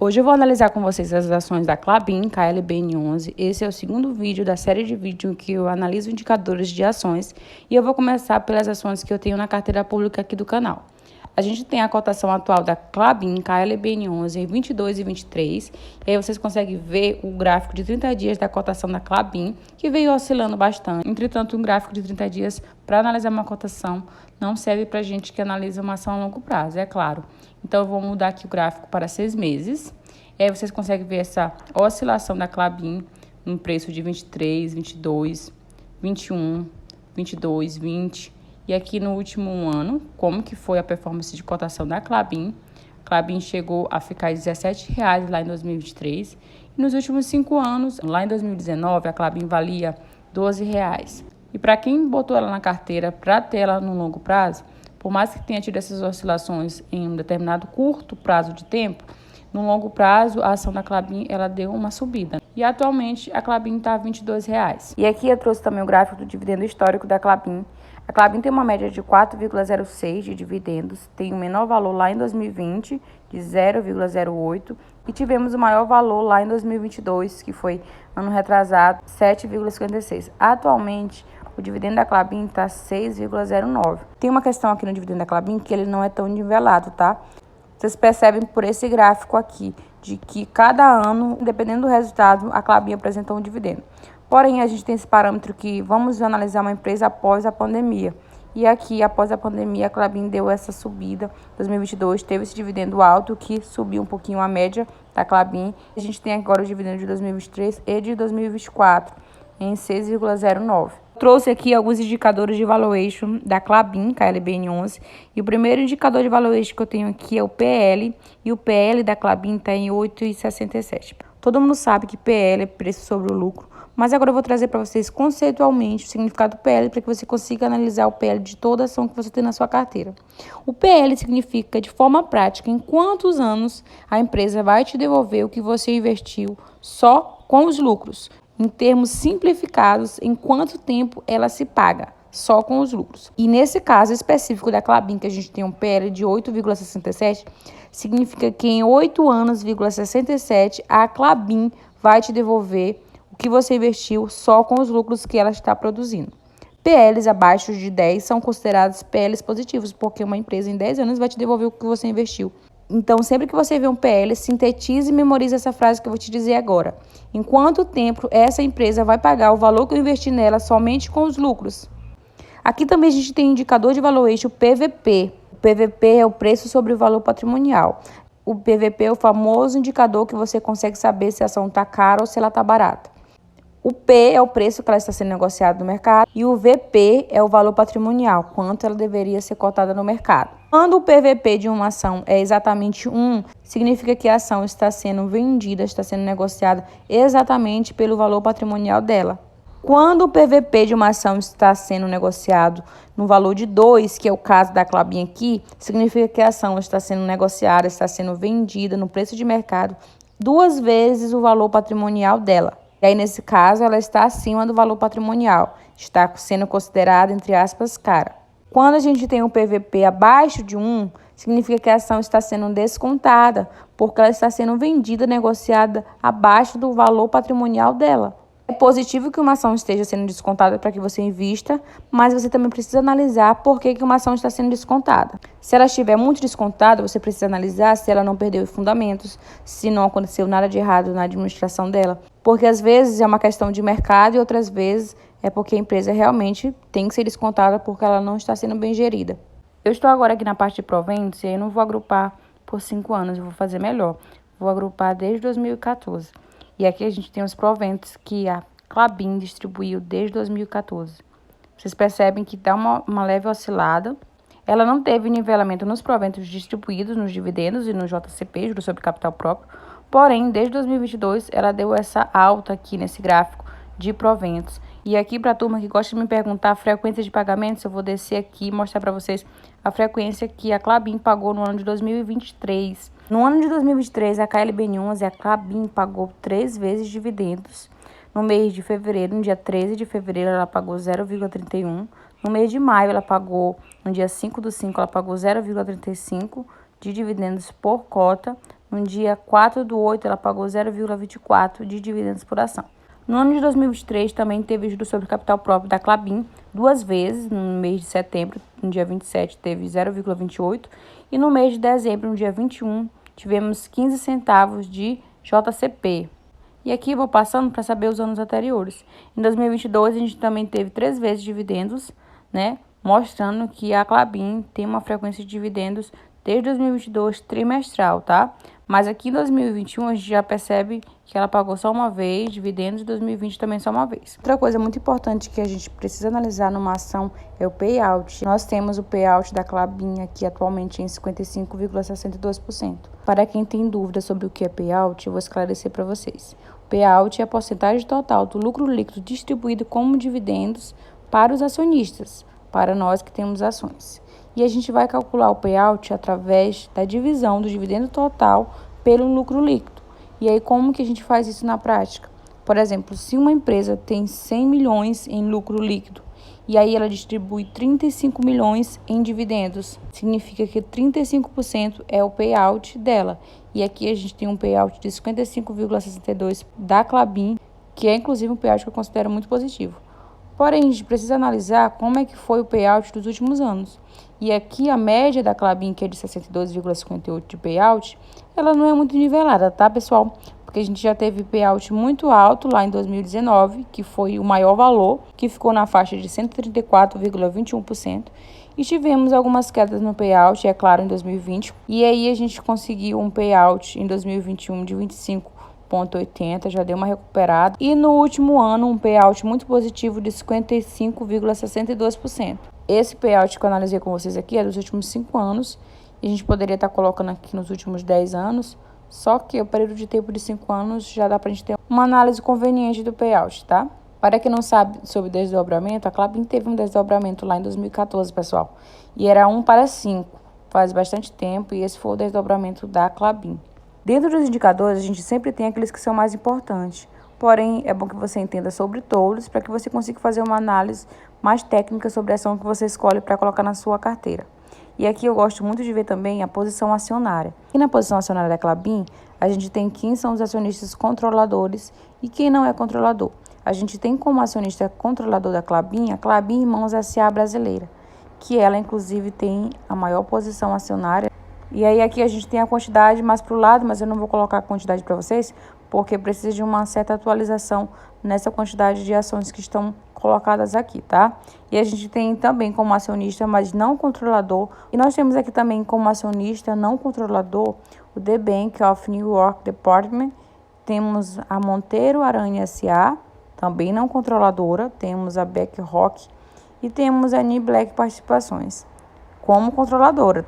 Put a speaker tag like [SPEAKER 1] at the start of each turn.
[SPEAKER 1] Hoje eu vou analisar com vocês as ações da Klabin, KLBN11. Esse é o segundo vídeo da série de vídeos que eu analiso indicadores de ações e eu vou começar pelas ações que eu tenho na carteira pública aqui do canal. A gente tem a cotação atual da Klabin, KLBN11 em 22 e 23. E aí vocês conseguem ver o gráfico de 30 dias da cotação da Klabin, que veio oscilando bastante. Entretanto, um gráfico de 30 dias para analisar uma cotação não serve para gente que analisa uma ação a longo prazo, é claro. Então, eu vou mudar aqui o gráfico para 6 meses. E aí vocês conseguem ver essa oscilação da Klabin no preço de 23, 22, 21, 22, 20. E aqui no último ano, como que foi a performance de cotação da Klabin? A Klabin chegou a ficar R$17 lá em 2023. E nos últimos 5 anos, lá em 2019, a Klabin valia R$12. E para quem botou ela na carteira para ter ela no longo prazo, por mais que tenha tido essas oscilações em um determinado curto prazo de tempo, no longo prazo, a ação da Klabin ela deu uma subida. E atualmente a Klabin está a R$22. E aqui eu trouxe também o gráfico do dividendo histórico da Klabin. A Klabin tem uma média de 4,06 de dividendos, tem um menor valor lá em 2020 de 0,08 e tivemos o maior valor lá em 2022, que foi ano retrasado, 7,56. Atualmente, o dividendo da Klabin está 6,09. Tem uma questão aqui no dividendo da Klabin que ele não é tão nivelado, tá? Vocês percebem por esse gráfico aqui, de que cada ano, dependendo do resultado, a Klabin apresentou um dividendo. Porém, a gente tem esse parâmetro que vamos analisar uma empresa após a pandemia. E aqui, após a pandemia, a Klabin deu essa subida. 2022 teve esse dividendo alto que subiu um pouquinho a média da Klabin. A gente tem agora o dividendo de 2023 e de 2024 em 6,09. Trouxe aqui alguns indicadores de valuation da Klabin, KLBN11. E o primeiro indicador de valuation que eu tenho aqui é o PL. E o PL da Klabin está em 8,67. Todo mundo sabe que PL é preço sobre o lucro. Mas agora eu vou trazer para vocês conceitualmente o significado do PL para que você consiga analisar o PL de toda ação que você tem na sua carteira. O PL significa, de forma prática, em quantos anos a empresa vai te devolver o que você investiu só com os lucros. Em termos simplificados, em quanto tempo ela se paga, só com os lucros. E nesse caso específico da Klabin, que a gente tem um PL de 8,67, significa que em 8 anos,67 a Klabin vai te devolver o que você investiu só com os lucros que ela está produzindo. PLs abaixo de 10 são considerados PLs positivos, porque uma empresa em 10 anos vai te devolver o que você investiu. Então, sempre que você vê um PL, sintetize e memorize essa frase que eu vou te dizer agora. Em quanto tempo essa empresa vai pagar o valor que eu investi nela somente com os lucros? Aqui também a gente tem indicador de valuation, PVP. O PVP é o preço sobre o valor patrimonial. O PVP é o famoso indicador que você consegue saber se a ação está cara ou se ela está barata. O P é o preço que ela está sendo negociada no mercado e o VP é o valor patrimonial, quanto ela deveria ser cotada no mercado. Quando o PVP de uma ação é exatamente 1, significa que a ação está sendo vendida, está sendo negociada exatamente pelo valor patrimonial dela. Quando o PVP de uma ação está sendo negociado no valor de 2, que é o caso da Klabin aqui, significa que a ação está sendo negociada, está sendo vendida no preço de mercado 2 vezes o valor patrimonial dela. E aí, nesse caso, ela está acima do valor patrimonial, está sendo considerada, entre aspas, cara. Quando a gente tem um PVP abaixo de 1, significa que a ação está sendo descontada, porque ela está sendo vendida, negociada abaixo do valor patrimonial dela. É positivo que uma ação esteja sendo descontada para que você invista, mas você também precisa analisar por que uma ação está sendo descontada. Se ela estiver muito descontada, você precisa analisar se ela não perdeu os fundamentos, se não aconteceu nada de errado na administração dela. Porque às vezes é uma questão de mercado e outras vezes é porque a empresa realmente tem que ser descontada porque ela não está sendo bem gerida. Eu estou agora aqui na parte de proventos e aí eu não vou agrupar por 5 anos, eu vou fazer melhor. Vou agrupar desde 2014. E aqui a gente tem os proventos que a Klabin distribuiu desde 2014. Vocês percebem que dá uma leve oscilada. Ela não teve nivelamento nos proventos distribuídos, nos dividendos e no JCP, Juros sobre Capital Próprio. Porém, desde 2022, ela deu essa alta aqui nesse gráfico de proventos. E aqui, para a turma que gosta de me perguntar a frequência de pagamentos, eu vou descer aqui e mostrar para vocês a frequência que a Klabin pagou no ano de 2023. No ano de 2023, a KLBN11, a Klabin pagou 3 vezes dividendos. No mês de fevereiro, no dia 13 de fevereiro, ela pagou 0,31. No mês de maio, ela pagou, no dia 5/5, ela pagou 0,35 de dividendos por cota. No dia 4/8, ela pagou 0,24 de dividendos por ação. No ano de 2023, também teve juros sobre capital próprio da Klabin 2 vezes, no mês de setembro, no dia 27, teve 0,28, e no mês de dezembro, no dia 21, tivemos 15 centavos de JCP. E aqui eu vou passando para saber os anos anteriores. Em 2022, a gente também teve 3 vezes dividendos, né? Mostrando que a Klabin tem uma frequência de dividendos desde 2022 trimestral, tá? Mas aqui em 2021 a gente já percebe que ela pagou só uma vez dividendos, e 2020 também só uma vez. Outra coisa muito importante que a gente precisa analisar numa ação é o payout. Nós temos o payout da Klabin aqui atualmente em 55,62%. Para quem tem dúvida sobre o que é payout, eu vou esclarecer para vocês. O payout é a porcentagem total do lucro líquido distribuído como dividendos para os acionistas, para nós que temos ações. E a gente vai calcular o payout através da divisão do dividendo total pelo lucro líquido. E aí, como que a gente faz isso na prática? Por exemplo, se uma empresa tem 100 milhões em lucro líquido e aí ela distribui 35 milhões em dividendos, significa que 35% é o payout dela. E aqui a gente tem um payout de 55,62% da Klabin, que é inclusive um payout que eu considero muito positivo. Porém, a gente precisa analisar como é que foi o payout dos últimos anos. E aqui a média da Klabin, que é de 62,58% de payout, ela não é muito nivelada, tá, pessoal? Porque a gente já teve payout muito alto lá em 2019, que foi o maior valor, que ficou na faixa de 134,21%. E tivemos algumas quedas no payout, é claro, em 2020. E aí a gente conseguiu um payout em 2021 de 25,80, já deu uma recuperada. E no último ano, um payout muito positivo de 55,62%. Esse payout que eu analisei com vocês aqui é dos últimos 5 anos. E a gente poderia estar colocando aqui nos últimos 10 anos. Só que o período de tempo de 5 anos já dá pra gente ter uma análise conveniente do payout, tá? Para quem não sabe sobre desdobramento, a Klabin teve um desdobramento lá em 2014, pessoal. E era 1:5. Faz bastante tempo e esse foi o desdobramento da Klabin. Dentro dos indicadores, a gente sempre tem aqueles que são mais importantes. Porém, é bom que você entenda sobre todos para que você consiga fazer uma análise mais técnica sobre a ação que você escolhe para colocar na sua carteira. E aqui eu gosto muito de ver também a posição acionária. E na posição acionária da Klabin, a gente tem quem são os acionistas controladores e quem não é controlador. A gente tem como acionista controlador da Klabin a Klabin Irmãos S.A. brasileira, que ela inclusive tem a maior posição acionária. E aí aqui a gente tem a quantidade mais para o lado, mas eu não vou colocar a quantidade para vocês, porque precisa de uma certa atualização nessa quantidade de ações que estão colocadas aqui, tá? E a gente tem também como acionista, mas não controlador, e nós temos aqui também como acionista não controlador o The Bank of New York Department, temos a Monteiro Aranha S.A., também não controladora, temos a BlackRock e temos a New Black Participações como controladora.